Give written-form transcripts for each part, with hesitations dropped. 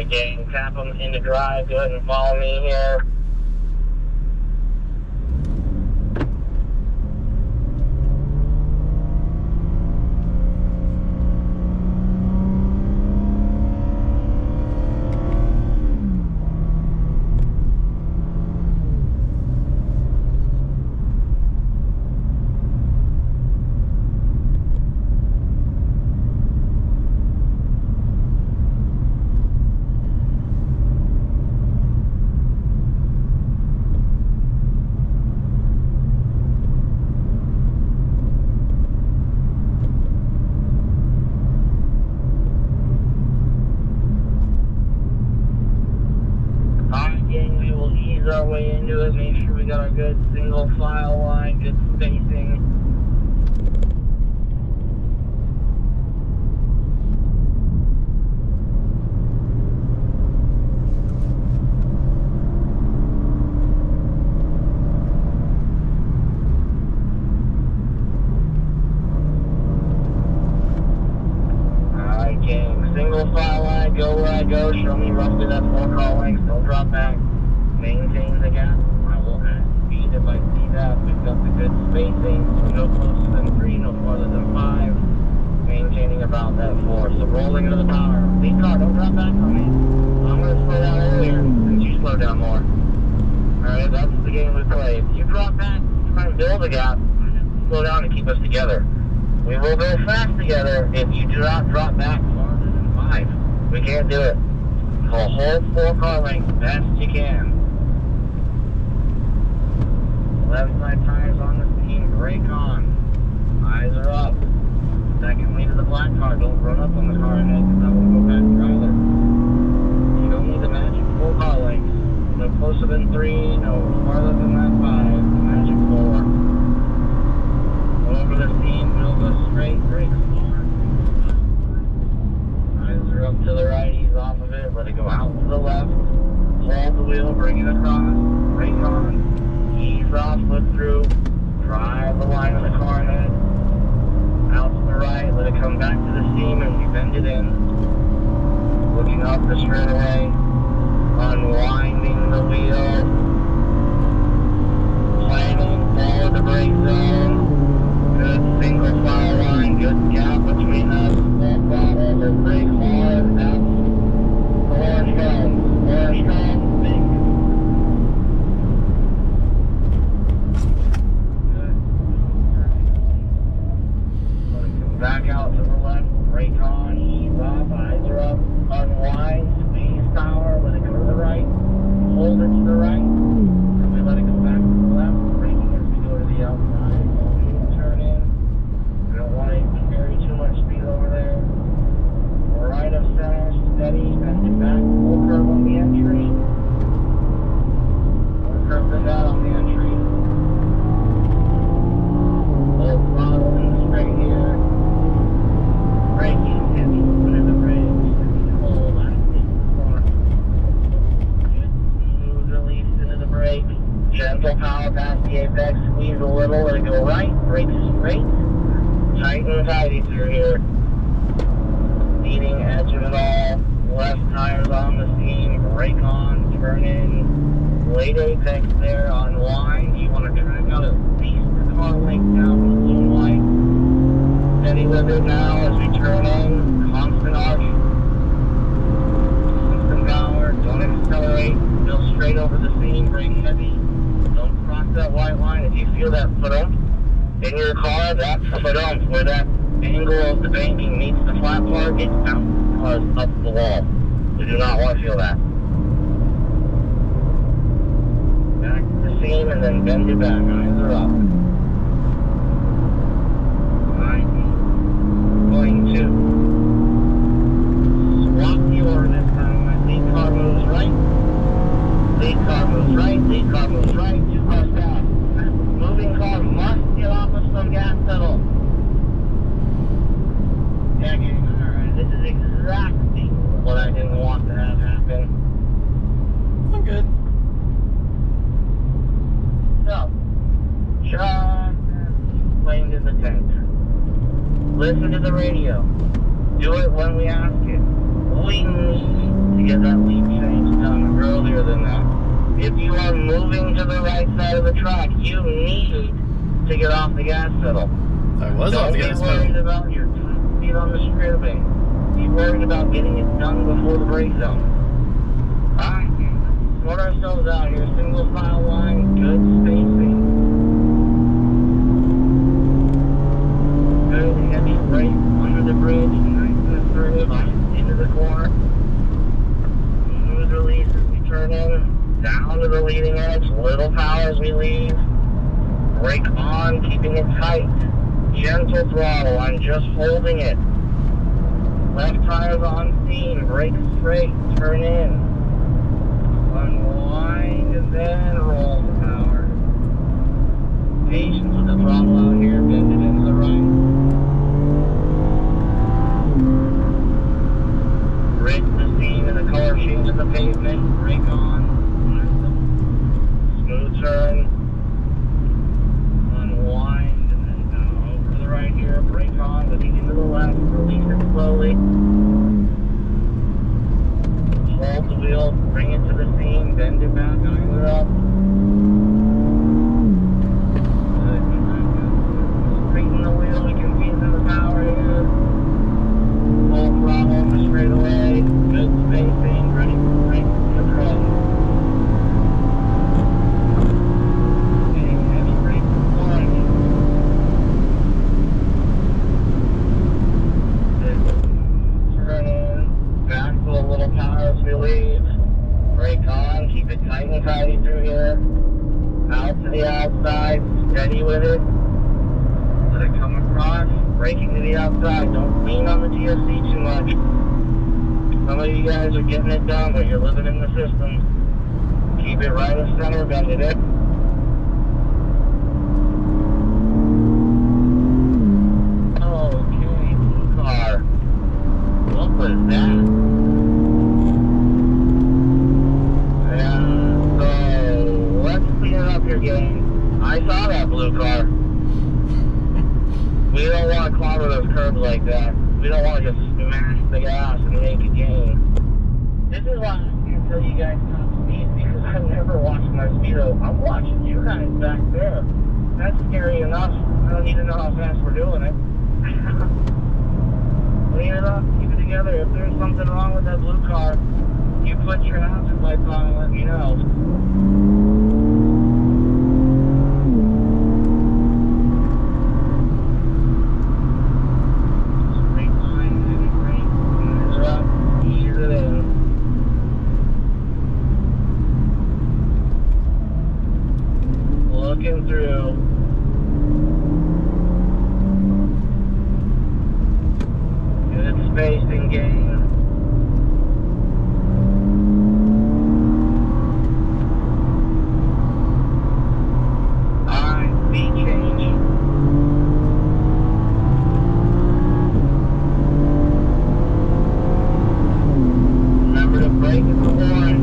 Again, tap them into drive. Go ahead and follow me here. Our way into it, make sure we got a good single file line, good spacing. Alright, gang, single file line, go where I go, show me roughly that 4 car length, don't drop back. Maintain the gap. I will add speed if I see that. We've got the good spacing. No closer than 3, no farther than 5. Maintaining about that 4. So rolling into the power. Lead car, don't drop back on me. I'm going to slow down earlier since you slow down more. Alright, that's the game we play. If you drop back, try and build a gap, slow down to keep us together. We will go fast together if you do not drop back farther than 5. We can't do it. So hold 4 car lengths best you can. Left side tires on the scene, brake on. Eyes are up. Secondly to the black car, don't run up on the car ahead because that will go past your either. You don't need the magic 4 car lengths. No closer than 3, no farther than that 5. The magic 4. Over the scene, wheel goes straight, brake hard. Eyes are up to the right, ease off of it, let it go out to the left. Hold the wheel, bring it across, brake on. Ease off, look through, drive the line of the car ahead, out to the right, let it come back to the seam and we bend it in, looking up the straightaway, unwinding the wheel, planning, follow the brake zone, good single file line, good gap between us, full throttle, the brake hard, out, orange cones, big. Back out to the left, brake on, ease off, eyes are up, unwind, squeeze power, let it go to the right, hold it to the right, and we let it go back to the left, braking as we go to the outside, turn in, we don't want to carry too much speed over there, right of center, steady, bend it back, full curve on the entry, more curve than that on the entry, full throttle in the straight here, braking heavy, under the brakes, hold on the corner. Good smooth release into the brake. Gentle power past the apex, squeeze a little, let it go right, brake straight. Tight and tidy through here. Leading edge of it all. Left tires on the seam, brake on, turn in. Late apex there, unwind. You want to drag out at least the car length down with a little light. Steady with it now as we turn in, constant arch, constant power, don't accelerate, go straight over the seam, brake heavy, don't cross that white line. If you feel that foot ump in your car, that's foot ump, where that angle of the banking meets the flat part, it bounces the cars up the wall. We do not want to feel that. Back to the seam and then bend it back, eyes are up. Going to swap the order this time. My lead car moves right. Lead car moves right. Lead car moves right. 2 cars back. Moving car must get off of some gas pedal. Yeah, alright. This is exactly what I didn't want to have happen. I'm good. So, just explained in the tent. Listen to the radio. Do it when we ask you. We need to get that lead change done earlier than that. If you are moving to the right side of the track, you need to get off the gas pedal. I was off the gas pedal. Don't be worried about your top speed on the stripping. Be worried about getting it done before the brake zone. Alright, let's sort ourselves out here. Single file line, good spacing. Good heavy brake under the bridge, nice and assertive, into the corner. Smooth release as we turn in, down to the leading edge, little power as we leave. Brake on, keeping it tight. Gentle throttle, I'm just holding it. Left tire's on scene, brake straight, turn in. Unwind and then roll the power. Patience with the throttle out here, bend it into the right. Brake the scene and the color change of the pavement, brake on. Smooth turn. Unwind and then over to the right here, brake on, looking into the left, release it slowly. Hold the wheel, bring it to the seam, bend it back, iron it up. Good. Straighten the wheel, we can feed in the power here. Full throttle on the straightaway, good spacing, ready for brake control. Heavy brake deploying. Turn in, back to a little power as we leave. Brake on, keep it tight and tidy through here. Out to the outside, steady with it. Let it come across, braking to the outside. Don't lean on the TFC too much. Some of you guys are getting it done, but you're living in the system. Keep it right in center, bend it in. Okay, blue car. What was that? I saw that blue car. We don't want to clobber those curbs like that. We don't want to just smash the gas and make a gain. This is why I can't tell you guys top speed, because I've never watched my speedo. I'm watching you guys back there. That's scary enough. I don't need to know how fast we're doing it. Clean it up, keep it together. If there's something wrong with that blue car, you put your hazard lights on and let me know. Looking through. Good spacing gain. Alright, speed change. Remember to brake at the horn.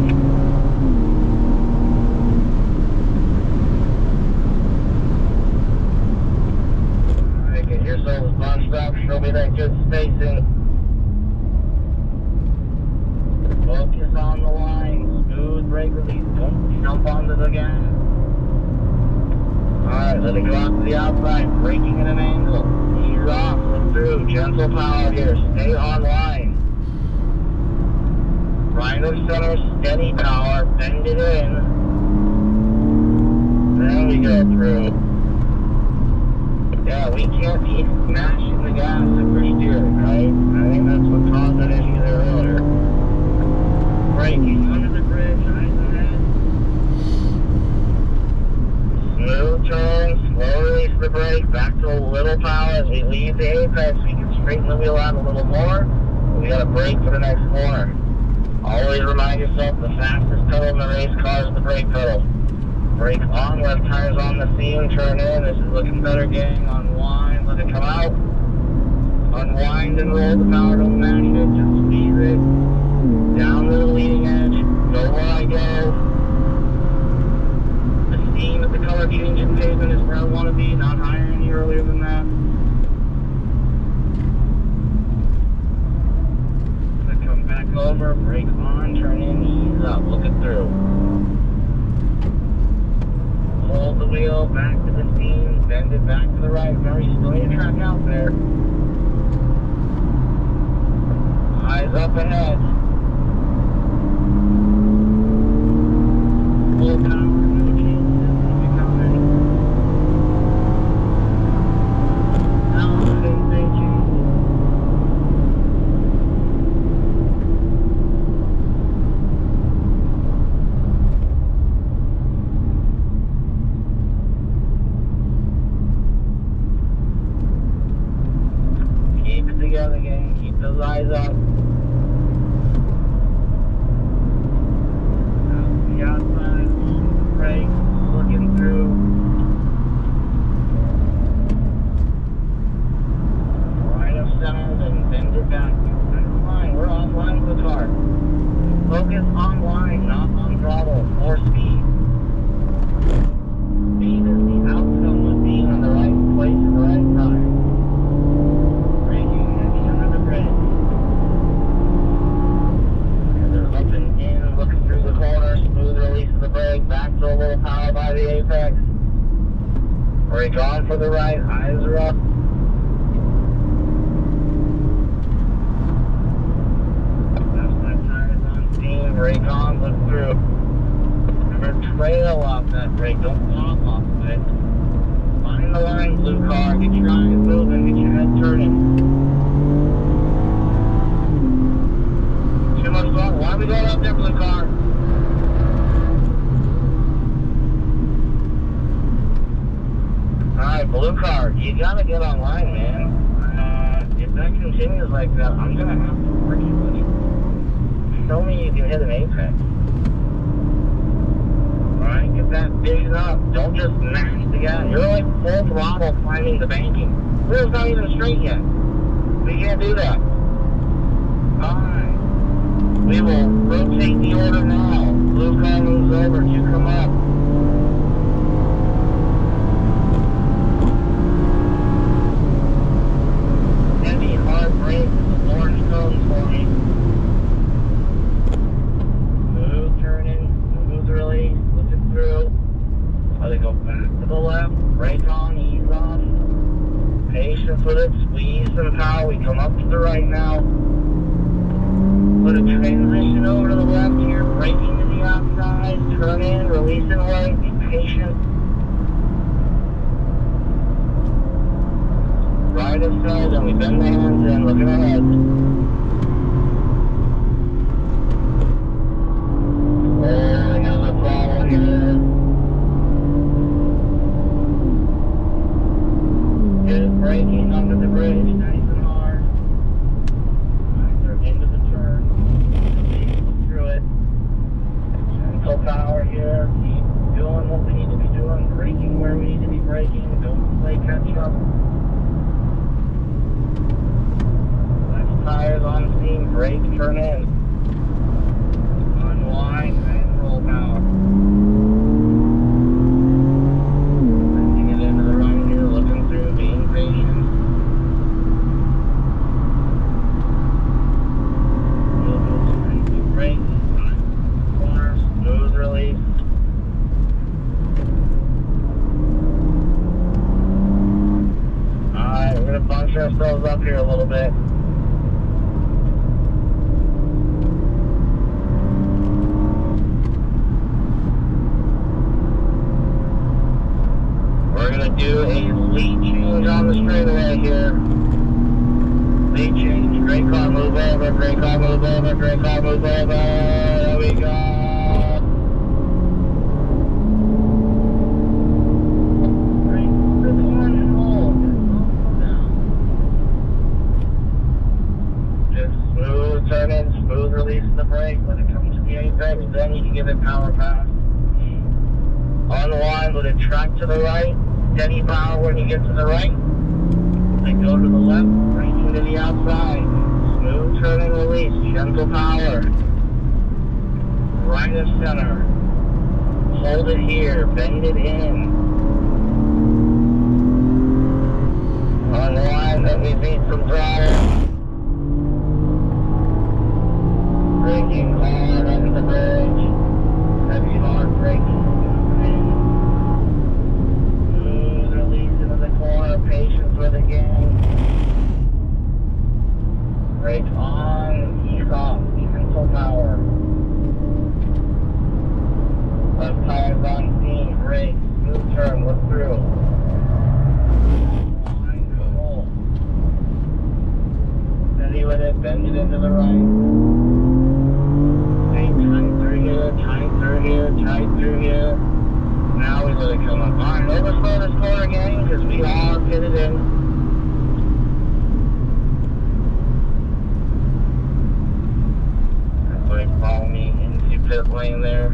Yourselves bunched up, show me that good spacing. Focus on the line, smooth brake release, don't jump onto the gas. Alright, let it go out to the outside, braking at an angle. Ease off, look through, gentle power here, stay on line. Right of center, steady power, bend it in. Then we go through. Yeah, we can't be smashing the gas if we're steering, right? I think that's what caused that issue there earlier. Braking under the bridge, eyes ahead. Smooth turn, slow release the brake, back to a little power as we leave the apex. We can straighten the wheel out a little more, but we gotta brake for the next corner. Always remind yourself the fastest pedal in the race car is the brake pedal. Brake on, left tire's on the seam, turn in. This is looking better, gang. Unwind, let it come out. Unwind and roll the power, don't mash it, just squeeze it. Down to the leading edge, go where I go. The seam of the color change in pavement is where I want to be, not higher any earlier than that. Let it come back. back over, brake on, turn in, ease up, look it through. Hold the wheel back to the seam, bend it back to the right. Remember, you still need a track out there. Eyes up ahead. Full power, no changes, you're coming. No, I didn't say change. Keep it together, gang. Keep those eyes up. The outside, brake, looking through. Right of center, then bend it back. Offline. We're offline with the car. Focus on line, not on throttle or speed. Speed is the outcome of being in the right place at the right time. Braking heavy under the brake. And they're up and in, looking through the corner, smooth release of the brake, back to a little power by the apex. Brake on for the right, eyes are up. Left side tires on steam, brake on, look through. Remember, trail off that brake, don't walk off of it. Find the line, blue car, get your eyes moving, get your head turning. Too much throttle, why are we going up there, blue car? Alright, blue car, you gotta get online, man. If that continues like that, I'm gonna have to argue with you. Show me you can hit an apex. Alright, get that vision up. Don't just mash the gas. You're like full throttle climbing the banking. Wheel's not even straight yet. We can't do that. Alright. We will rotate the order now. Blue car moves over. You come up. Heavy, hard brakes. Orange cones for me. Smooth turning. Smooth release. Look it through. Let it go back to the left. Brake on. Ease off. Patience with it. Squeeze some power. We come up to the right now. Put a transition over to the left here, braking to the outside, turn in, release and wait, be patient. Right of side, then we bend the hands in, looking ahead. Holding on the throttle here. Good braking under the bridge, nice and hard. Into the turn, through it. Gentle power here. Keep doing what we need to be doing. Braking where we need to be braking. Don't play catch up. Left tires on steam. Brake, turn in. Unwind and roll power. Bending it into the right here. Looking through, being patient. Brake, corner, smooth release. Alright, we're going to bunch ourselves up here a little bit. We're going to do a lead change on the straightaway here. Lead change, great car move over, great car move over, great car move over. There we go. Great, good one and hold. Just smooth turn in, smooth release of the brake when it comes to the apex. Then you can give it power pass. On the line, let it track to the right. Steady power when you get to the right. Then go to the left, braking to the outside. Smooth turn and release, gentle power. Right of center. Hold it here, bend it in. On the line, let me beat some throttle. with it, gang. Brake on, ease off, even full power. Left tires on scene, brake, smooth turn, look through. Line control. Steady with it, bend it into the right. Stay tight through here, tight through here, tight through here. Now we let it come up. Alright, overslow this corner, gang, because we are pitted in. Follow me into pit lane there.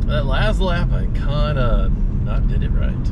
That last lap, I kind of not did it right.